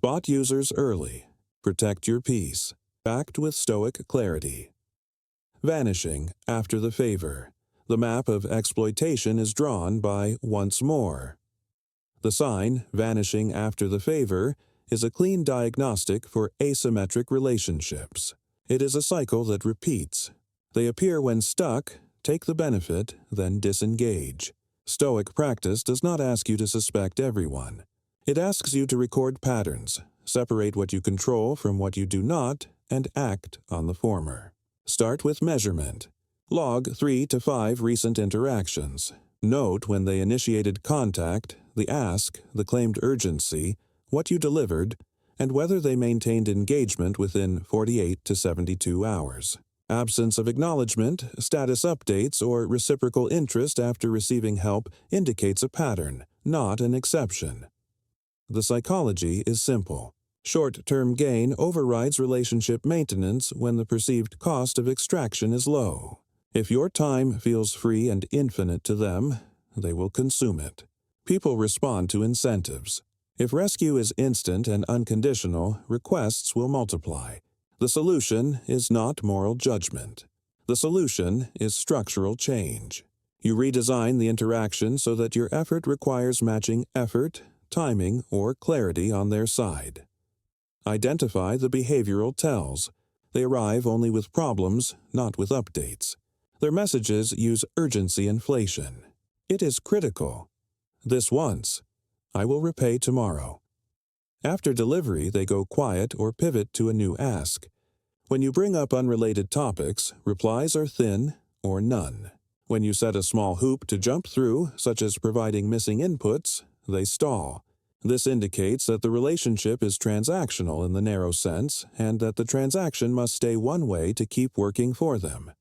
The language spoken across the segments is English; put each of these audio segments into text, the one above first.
Spot users early. Protect your peace. Act with Stoic clarity. Vanishing after the favor. The map of exploitation is drawn by once more. The sign, vanishing after the favor, is a clean diagnostic for asymmetric relationships. It is a cycle that repeats. They appear when stuck, take the benefit, then disengage. Stoic practice does not ask you to suspect everyone. It asks you to record patterns, separate what you control from what you do not, and act on the former. Start with measurement. Log 3 to 5 recent interactions. Note when they initiated contact, the ask, the claimed urgency, what you delivered, and whether they maintained engagement within 48 to 72 hours. Absence of acknowledgement, status updates, or reciprocal interest after receiving help indicates a pattern, not an exception. The psychology is simple. Short-term gain overrides relationship maintenance when the perceived cost of extraction is low. If your time feels free and infinite to them, they will consume it. People respond to incentives. If rescue is instant and unconditional, requests will multiply. The solution is not moral judgment. The solution is structural change. You redesign the interaction so that your effort requires matching effort, timing, or clarity on their side. Identify the behavioral tells. They arrive only with problems, not with updates. Their messages use urgency inflation. It is critical. This once. I will repay tomorrow. After delivery, they go quiet or pivot to a new ask. When you bring up unrelated topics, replies are thin or none. When you set a small hoop to jump through, such as providing missing inputs, they stall. This indicates that the relationship is transactional in the narrow sense and that the transaction must stay one way to keep working for them.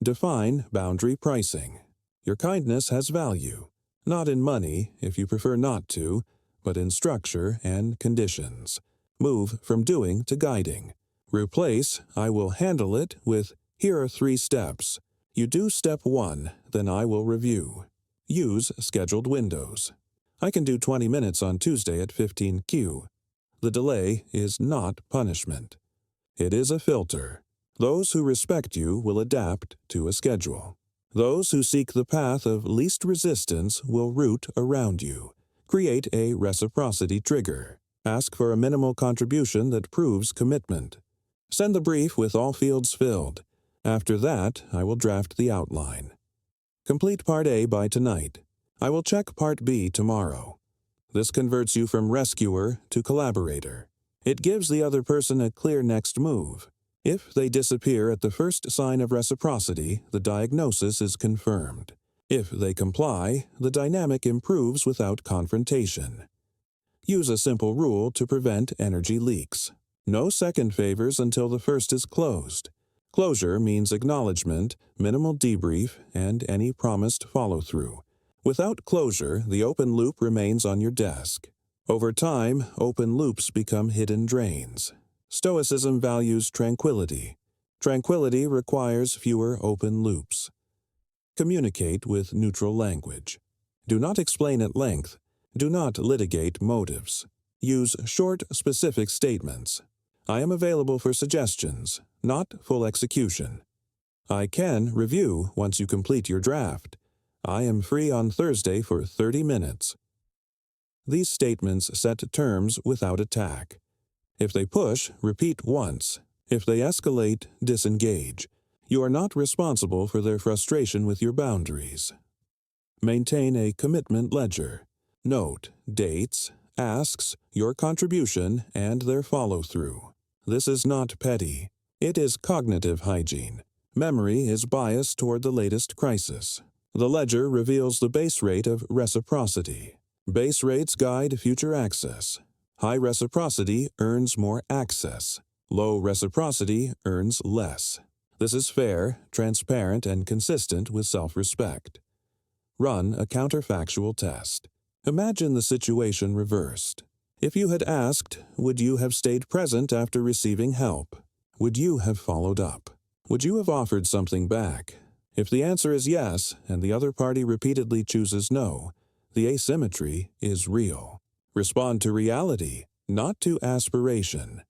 Define boundary pricing. Your kindness has value. Not in money, if you prefer not to, but in structure and conditions. Move from doing to guiding. Replace "I will handle it" with "Here are 3 steps. You do step 1, then I will review." Use scheduled windows. I can do 20 minutes on Tuesday at 15Q. The delay is not punishment. It is a filter. Those who respect you will adapt to a schedule. Those who seek the path of least resistance will root around you. Create a reciprocity trigger. Ask for a minimal contribution that proves commitment. Send the brief with all fields filled. After that, I will draft the outline. Complete Part A by tonight. I will check Part B tomorrow. This converts you from rescuer to collaborator. It gives the other person a clear next move. If they disappear at the first sign of reciprocity, the diagnosis is confirmed. If they comply, the dynamic improves without confrontation. Use a simple rule to prevent energy leaks. No second favors until the first is closed. Closure means acknowledgement, minimal debrief, and any promised follow-through. Without closure, the open loop remains on your desk. Over time, open loops become hidden drains. Stoicism values tranquility. Tranquility requires fewer open loops. Communicate with neutral language. Do not explain at length. Do not litigate motives. Use short, specific statements. I am available for suggestions, not full execution. I can review once you complete your draft. I am free on Thursday for 30 minutes. These statements set terms without attack. If they push, repeat once. If they escalate, disengage. You are not responsible for their frustration with your boundaries. Maintain a commitment ledger. Note dates, asks, your contribution, and their follow-through. This is not petty. It is cognitive hygiene. Memory is biased toward the latest crisis. The ledger reveals the base rate of reciprocity. Base rates guide future access. High reciprocity earns more access. Low reciprocity earns less. This is fair, transparent, and consistent with self-respect. Run a counterfactual test. Imagine the situation reversed. If you had asked, would you have stayed present after receiving help? Would you have followed up? Would you have offered something back? If the answer is yes, and the other party repeatedly chooses no, the asymmetry is real. Respond to reality, not to aspiration.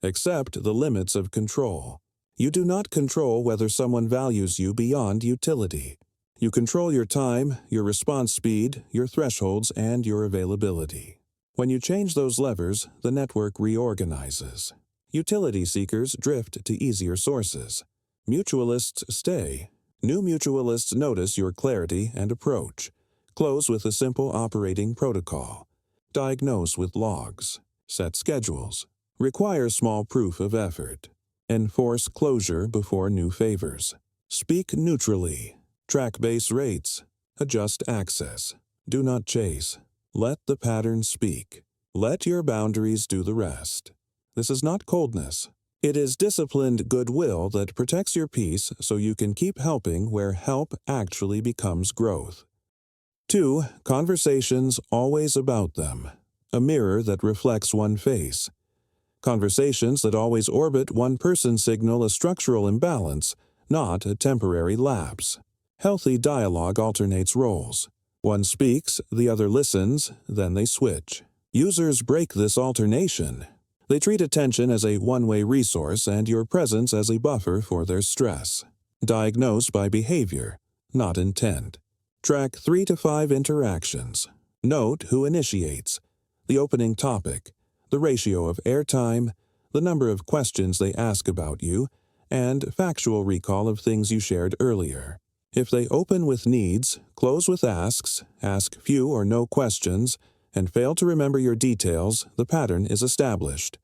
Accept the limits of control. You do not control whether someone values you beyond utility. You control your time, your response speed, your thresholds, and your availability. When you change those levers, the network reorganizes. Utility seekers drift to easier sources. Mutualists stay. New mutualists notice your clarity and approach. Close with a simple operating protocol. Diagnose with logs. Set schedules. Require small proof of effort. Enforce closure before new favors. Speak neutrally. Track base rates. Adjust access. Do not chase. Let the pattern speak. Let your boundaries do the rest. This is not coldness. It is disciplined goodwill that protects your peace so you can keep helping where help actually becomes growth. 2. Conversations always about them. A mirror that reflects one face. Conversations that always orbit one person signal a structural imbalance, not a temporary lapse. Healthy dialogue alternates roles. One speaks, the other listens, then they switch. Users break this alternation. They treat attention as a one-way resource and your presence as a buffer for their stress. Diagnose by behavior, not intent. Track 3 to 5 interactions. Note who initiates, the opening topic, the ratio of airtime, the number of questions they ask about you, and factual recall of things you shared earlier. If they open with needs, close with asks, ask few or no questions, and fail to remember your details, the pattern is established.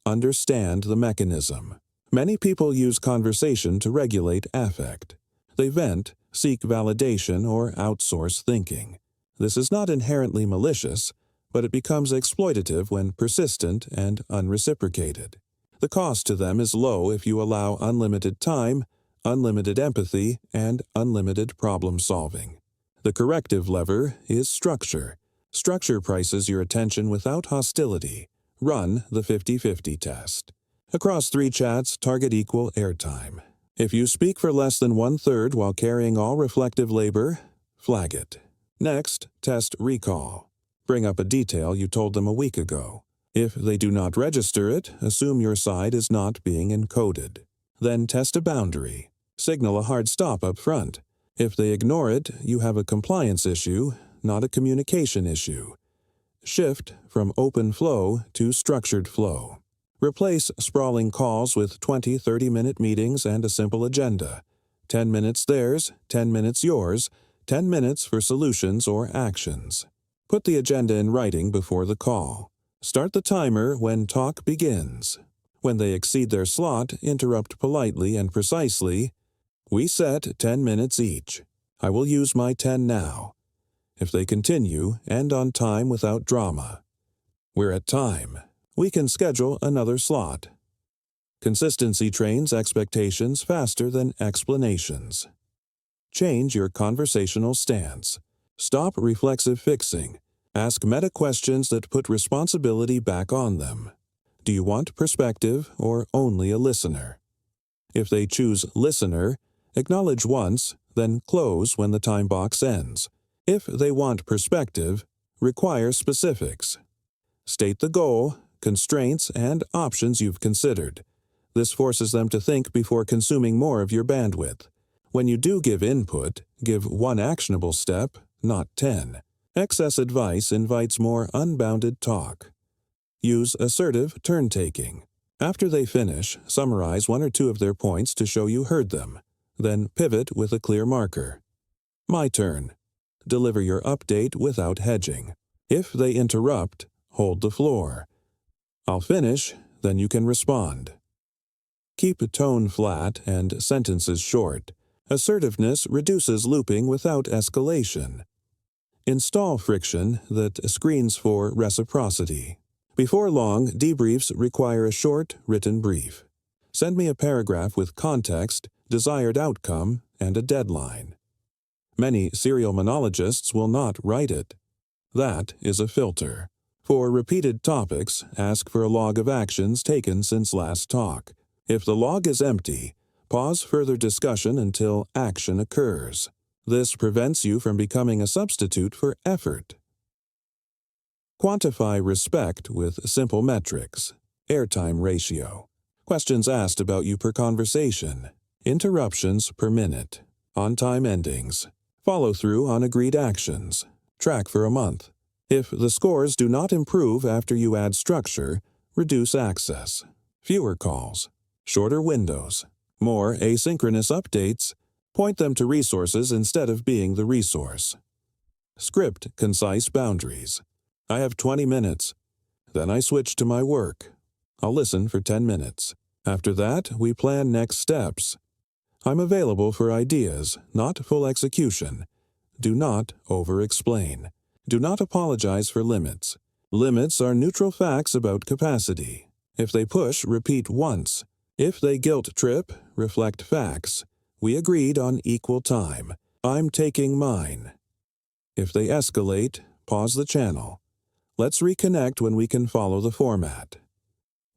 Understand the mechanism. Many people use conversation to regulate affect. They vent, seek validation, or outsource thinking. This is not inherently malicious, but it becomes exploitative when persistent and unreciprocated. The cost to them is low if you allow unlimited time, unlimited empathy, and unlimited problem-solving. The corrective lever is structure. Structure prices your attention without hostility. Run the 50-50 test. Across 3 chats, target equal airtime. If you speak for less than 1/3 while carrying all reflective labor, flag it. Next, test recall. Bring up a detail you told them a week ago. If they do not register it, assume your side is not being encoded. Then test a boundary. Signal a hard stop up front. If they ignore it, you have a compliance issue, not a communication issue. Shift from open flow to structured flow. Replace sprawling calls with 20-30-minute meetings and a simple agenda. 10 minutes theirs, 10 minutes yours, 10 minutes for solutions or actions. Put the agenda in writing before the call. Start the timer when talk begins. When they exceed their slot, interrupt politely and precisely. We set 10 minutes each. I will use my 10 now. If they continue, end on time without drama. We're at time. We can schedule another slot. Consistency trains expectations faster than explanations. Change your conversational stance. Stop reflexive fixing. Ask meta questions that put responsibility back on them. Do you want perspective or only a listener? If they choose listener, acknowledge once, then close when the time box ends. If they want perspective, require specifics. State the goal, constraints, and options you've considered. This forces them to think before consuming more of your bandwidth. When you do give input, give one actionable step, not 10. Excess advice invites more unbounded talk. Use assertive turn-taking. After they finish, summarize 1 or 2 of their points to show you heard them. Then pivot with a clear marker. My turn. Deliver your update without hedging. If they interrupt, hold the floor. I'll finish, then you can respond. Keep tone flat and sentences short. Assertiveness reduces looping without escalation. Install friction that screens for reciprocity. Before long, debriefs require a short, written brief. Send me a paragraph with context, desired outcome, and a deadline. Many serial monologists will not write it. That is a filter. For repeated topics, ask for a log of actions taken since last talk. If the log is empty, pause further discussion until action occurs. This prevents you from becoming a substitute for effort. Quantify respect with simple metrics. Airtime ratio. Questions asked about you per conversation. Interruptions per minute. On-time endings. Follow through on agreed actions. Track for a month. If the scores do not improve after you add structure, reduce access. Fewer calls. Shorter windows. More asynchronous updates. Point them to resources instead of being the resource. Script concise boundaries. I have 20 minutes. Then I switch to my work. I'll listen for 10 minutes. After that, we plan next steps. I'm available for ideas, not full execution. Do not over-explain. Do not apologize for limits. Limits are neutral facts about capacity. If they push, repeat once. If they guilt trip, reflect facts. We agreed on equal time. I'm taking mine. If they escalate, pause the channel. Let's reconnect when we can follow the format.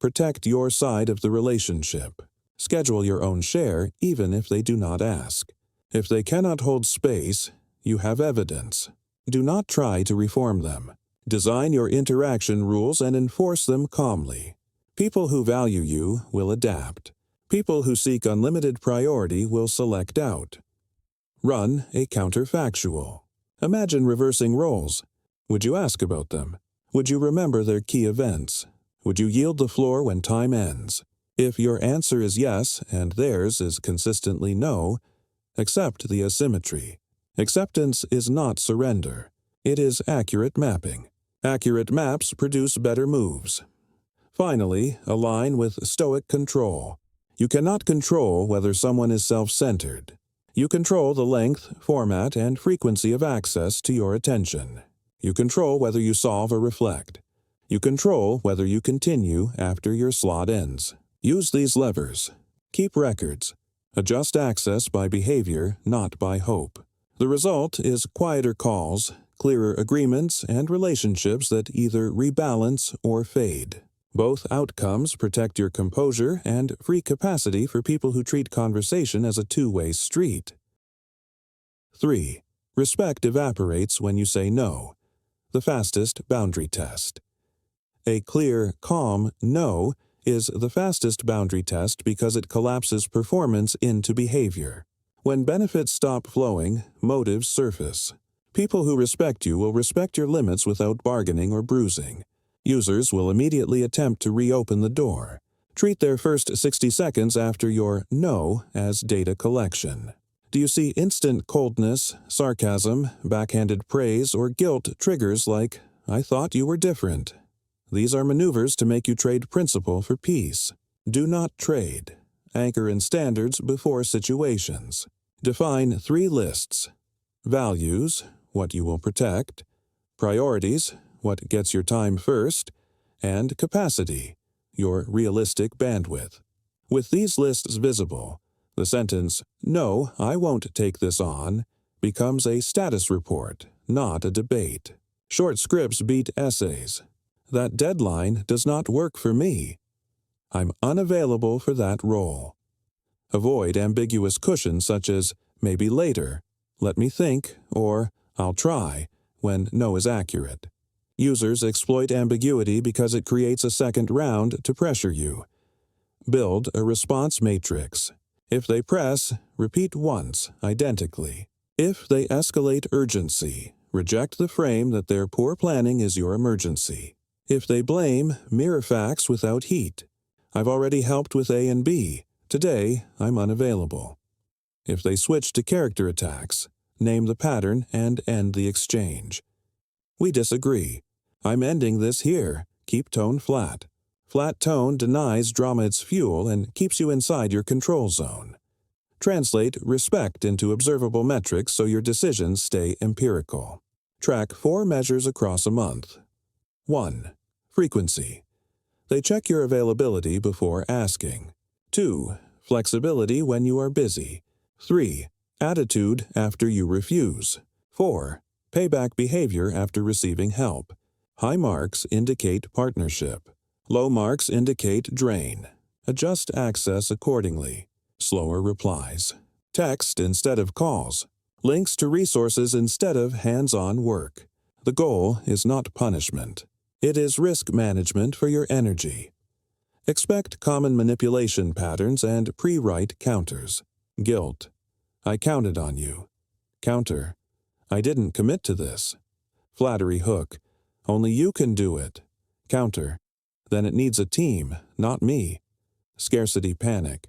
Protect your side of the relationship. Schedule your own share even if they do not ask. If they cannot hold space, you have evidence. Do not try to reform them. Design your interaction rules and enforce them calmly. People who value you will adapt. People who seek unlimited priority will select out. Run a counterfactual. Imagine reversing roles. Would you ask about them? Would you remember their key events? Would you yield the floor when time ends? If your answer is yes and theirs is consistently no, accept the asymmetry. Acceptance is not surrender. It is accurate mapping. Accurate maps produce better moves. Finally, align with Stoic control. You cannot control whether someone is self-centered. You control the length, format, and frequency of access to your attention. You control whether you solve or reflect. You control whether you continue after your slot ends. Use these levers. Keep records. Adjust access by behavior, not by hope. The result is quieter calls, clearer agreements, and relationships that either rebalance or fade. Both outcomes protect your composure and free capacity for people who treat conversation as a two-way street. 3. Respect evaporates when you say no. The fastest boundary test. A clear, calm no is the fastest boundary test because it collapses performance into behavior. When benefits stop flowing, motives surface. People who respect you will respect your limits without bargaining or bruising. Users will immediately attempt to reopen the door. Treat their first 60 seconds after your no as data collection. Do you see instant coldness, sarcasm, backhanded praise, or guilt triggers like, "I thought you were different"? These are maneuvers to make you trade principle for peace. Do not trade. Anchor in standards before situations. Define 3 lists. Values, what you will protect. Priorities, what gets your time first. And capacity, your realistic bandwidth. With these lists visible, the sentence, "No, I won't take this on," becomes a status report, not a debate. Short scripts beat essays. That deadline does not work for me. I'm unavailable for that role. Avoid ambiguous cushions such as "maybe later," "let me think," or "I'll try," when no is accurate. Users exploit ambiguity because it creates a second round to pressure you. Build a response matrix. If they press, repeat once, identically. If they escalate urgency, reject the frame that their poor planning is your emergency. If they blame, mirror facts without heat. "I've already helped with A and B. Today, I'm unavailable." If they switch to character attacks, name the pattern and end the exchange. "We disagree. I'm ending this here. Keep tone flat." Flat tone denies drama its fuel and keeps you inside your control zone. Translate respect into observable metrics so your decisions stay empirical. Track 4 measures across a month. 1. Frequency. They check your availability before asking. 2. Flexibility when you are busy. 3. Attitude after you refuse. 4. Payback behavior after receiving help. High marks indicate partnership. Low marks indicate drain. Adjust access accordingly. Slower replies. Text instead of calls. Links to resources instead of hands-on work. The goal is not punishment. It is risk management for your energy. Expect common manipulation patterns and pre-write counters. Guilt. I counted on you. Counter. I didn't commit to this. Flattery hook. Only you can do it. Counter. Then it needs a team, not me. Scarcity panic.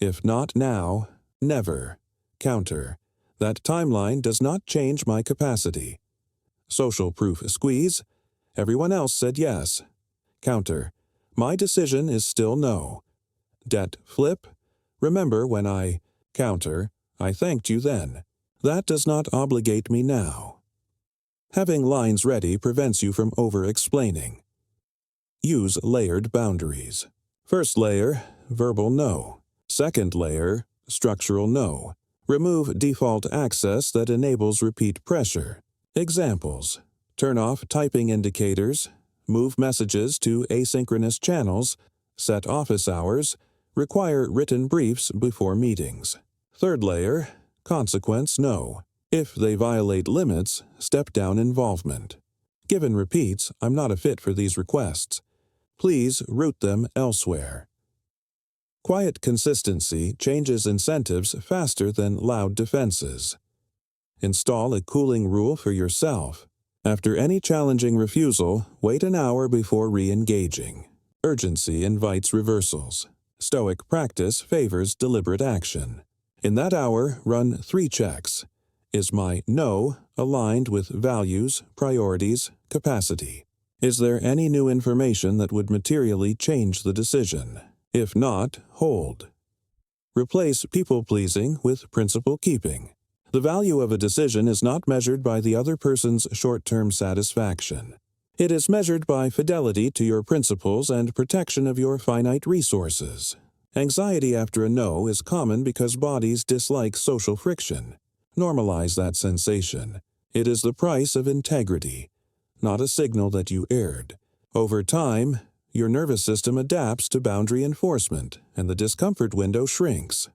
If not now, never. Counter. That timeline does not change my capacity. Social proof squeeze. Everyone else said yes. Counter. My decision is still no. Debt flip. Remember when I. Counter. I thanked you then. That does not obligate me now. Having lines ready prevents you from over-explaining. Use layered boundaries. First layer, verbal no. Second layer, structural no. Remove default access that enables repeat pressure. Examples. Turn off typing indicators. Move messages to asynchronous channels. Set office hours. Require written briefs before meetings. Third layer, consequence no. If they violate limits, step down involvement. Given repeats, I'm not a fit for these requests. Please route them elsewhere. Quiet consistency changes incentives faster than loud defenses. Install a cooling rule for yourself. After any challenging refusal, wait an hour before re-engaging. Urgency invites reversals. Stoic practice favors deliberate action. In that hour, run 3 checks. Is my no aligned with values, priorities, capacity? Is there any new information that would materially change the decision? If not, hold. Replace people-pleasing with principle-keeping. The value of a decision is not measured by the other person's short-term satisfaction. It is measured by fidelity to your principles and protection of your finite resources. Anxiety after a no is common because bodies dislike social friction. Normalize that sensation. It is the price of integrity, not a signal that you erred. Over time, your nervous system adapts to boundary enforcement, and the discomfort window shrinks.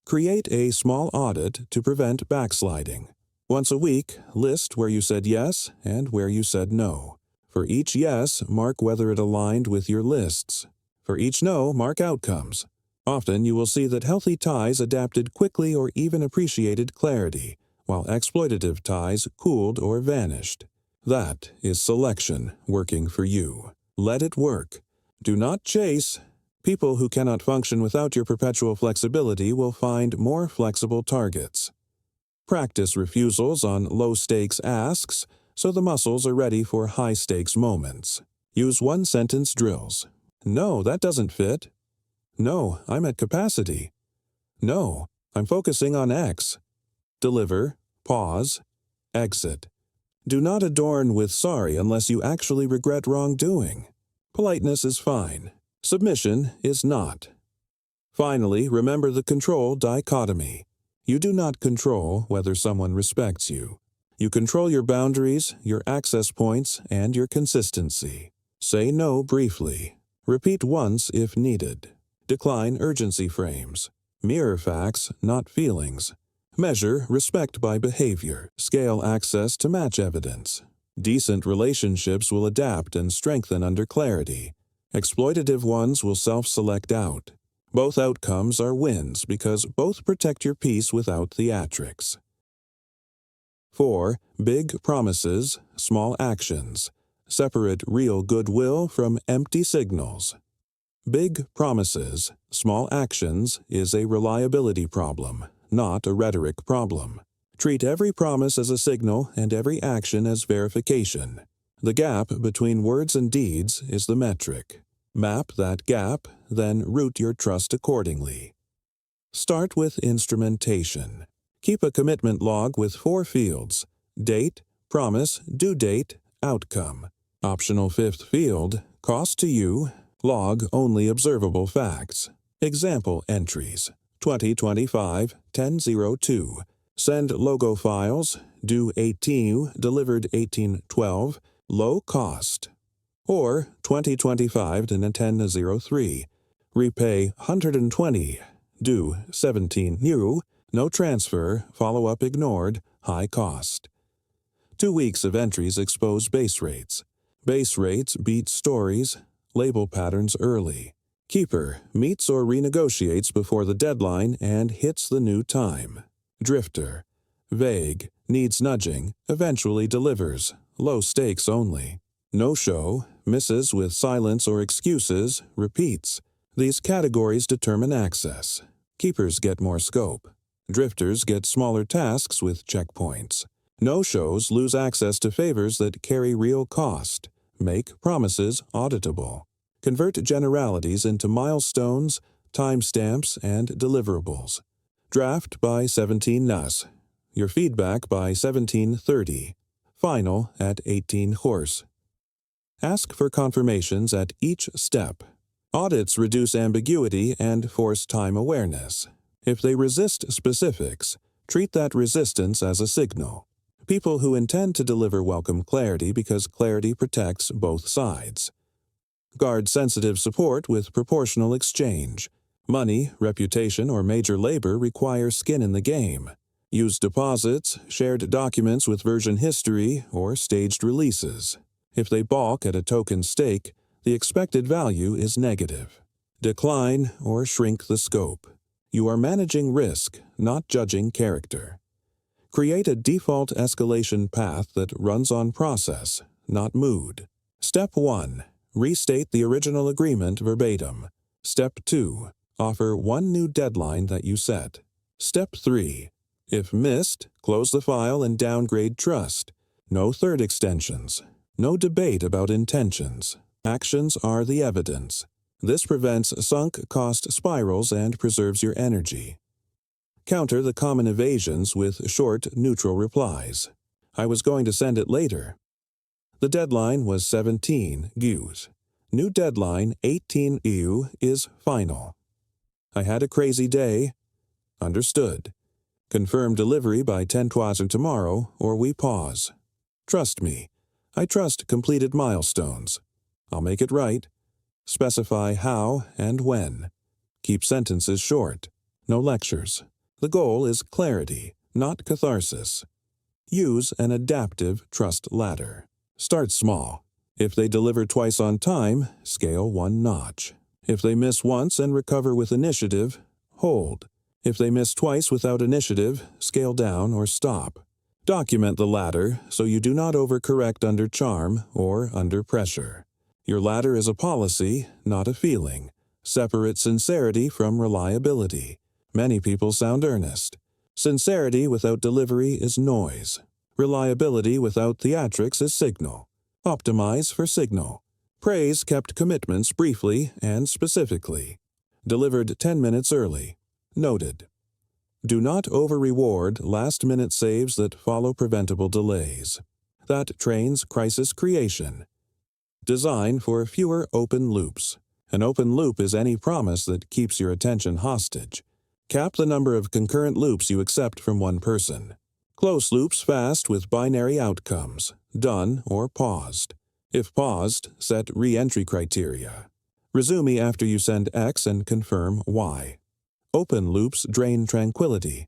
Create a small audit to prevent backsliding. Once a week, list where you said yes and where you said no. For each yes, mark whether it aligned with your lists. For each no, mark outcomes. Often you will see that healthy ties adapted quickly or even appreciated clarity, while exploitative ties cooled or vanished. That is selection working for you. Let it work. Do not chase. People who cannot function without your perpetual flexibility will find more flexible targets. Practice refusals on low-stakes asks so the muscles are ready for high-stakes moments. Use one-sentence drills. No, that doesn't fit. No, I'm at capacity. No, I'm focusing on X. Deliver, pause, exit. Do not adorn with sorry unless you actually regret wrongdoing. Politeness is fine. Submission is not. Finally, remember the control dichotomy. You do not control whether someone respects you. You control your boundaries, your access points, and your consistency. Say no briefly. Repeat once if needed. Decline urgency frames. Mirror facts, not feelings. Measure respect by behavior. Scale access to match evidence. Decent relationships will adapt and strengthen under clarity. Exploitative ones will self-select out. Both outcomes are wins because both protect your peace without theatrics. 4. Big promises, small actions. Separate real goodwill from empty signals. Big promises, small actions is a reliability problem, not a rhetoric problem. Treat every promise as a signal and every action as verification. The gap between words and deeds is the metric. Map that gap, then route your trust accordingly. Start with instrumentation. Keep a commitment log with 4 fields: date, promise, due date, outcome. Optional 5th field, cost to you, log only observable facts. Example entries: 2025-10-02. Send logo files, due 18, delivered 18-12, low cost. Or 2025-10-03. Repay 120, due 17 new, no transfer, follow-up ignored, high cost. 2 weeks of entries expose base rates. Base rates beat stories, label patterns early. Keeper meets or renegotiates before the deadline and hits the new time. Drifter, vague, needs nudging, eventually delivers, low stakes only. No-show, misses with silence or excuses, repeats. These categories determine access. Keepers get more scope. Drifters get smaller tasks with checkpoints. No-shows lose access to favors that carry real cost. Make promises auditable. Convert generalities into milestones, timestamps, and deliverables. Draft by 17 NUS. Your feedback by 17:30. Final at 18 horse. Ask for confirmations at each step. Audits reduce ambiguity and force time awareness. If they resist specifics, treat that resistance as a signal. People who intend to deliver welcome clarity because clarity protects both sides. Guard sensitive support with proportional exchange. Money, reputation, or major labor require skin in the game. Use deposits, shared documents with version history, or staged releases. If they balk at a token stake, the expected value is negative. Decline or shrink the scope. You are managing risk, not judging character. Create a default escalation path that runs on process, not mood. Step 1. Restate the original agreement verbatim. Step 2. Offer one new deadline that you set. Step 3. If missed, close the file and downgrade trust. No third extensions. No debate about intentions. Actions are the evidence. This prevents sunk cost spirals and preserves your energy. Counter the common evasions with short, neutral replies. I was going to send it later. The deadline was 17 GUs. New deadline 18 EU is final. I had a crazy day. Understood. Confirm delivery by 10:00 tomorrow or we pause. Trust me. I trust completed milestones. I'll make it right. Specify how and when. Keep sentences short. No lectures. The goal is clarity, not catharsis. Use an adaptive trust ladder. Start small. If they deliver twice on time, scale one notch. If they miss once and recover with initiative, hold. If they miss twice without initiative, scale down or stop. Document the ladder so you do not overcorrect under charm or under pressure. Your ladder is a policy, not a feeling. Separate sincerity from reliability. Many people sound earnest. Sincerity without delivery is noise. Reliability without theatrics is signal. Optimize for signal. Praise kept commitments briefly and specifically. Delivered 10 minutes early. Noted. Do not over-reward last-minute saves that follow preventable delays. That trains crisis creation. Design for fewer open loops. An open loop is any promise that keeps your attention hostage. Cap the number of concurrent loops you accept from one person. Close loops fast with binary outcomes, done or paused. If paused, set re-entry criteria. Resume after you send X and confirm Y. Open loops drain tranquility.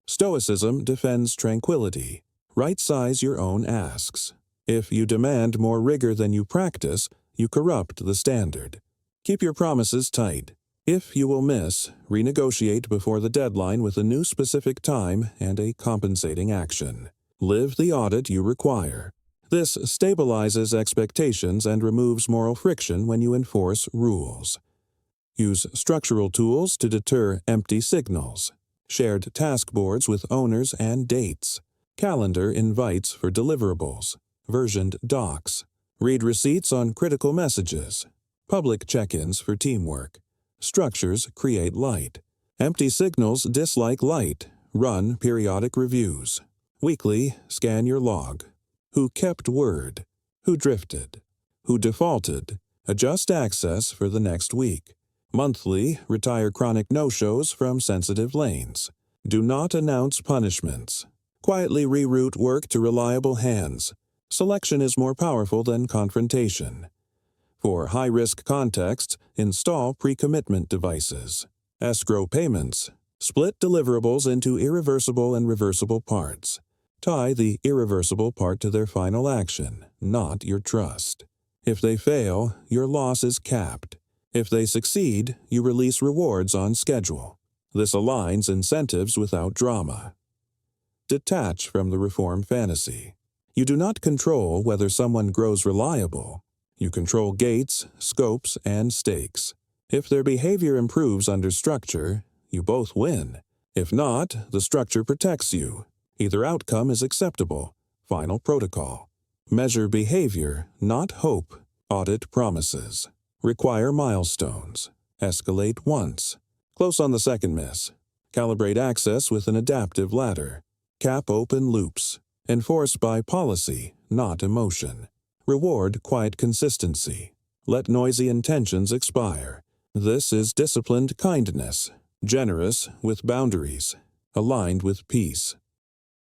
Stoicism defends tranquility. Right-size your own asks. If you demand more rigor than you practice, you corrupt the standard. Keep your promises tight. If you will miss, renegotiate before the deadline with a new specific time and a compensating action. Live the audit you require. This stabilizes expectations and removes moral friction when you enforce rules. Use structural tools to deter empty signals. Shared task boards with owners and dates. Calendar invites for deliverables. Versioned docs. Read receipts on critical messages. Public check-ins for teamwork. Structures create light. Empty signals dislike light. Run periodic reviews. Weekly, scan your log. Who kept word? Who drifted? Who defaulted? Adjust access for the next week. Monthly, retire chronic no-shows from sensitive lanes. Do not announce punishments. Quietly reroute work to reliable hands. Selection is more powerful than confrontation. For high-risk contexts, install pre-commitment devices. Escrow payments. Split deliverables into irreversible and reversible parts. Tie the irreversible part to their final action, not your trust. If they fail, your loss is capped. If they succeed, you release rewards on schedule. This aligns incentives without drama. Detach from the reform fantasy. You do not control whether someone grows reliable. You control gates, scopes, and stakes. If their behavior improves under structure, you both win. If not, the structure protects you. Either outcome is acceptable. Final protocol. Measure behavior, not hope. Audit promises. Require milestones. Escalate once. Close on the second miss. Calibrate access with an adaptive ladder. Cap open loops. Enforce by policy, not emotion. Reward quiet consistency. Let noisy intentions expire. This is disciplined kindness, generous with boundaries, aligned with peace.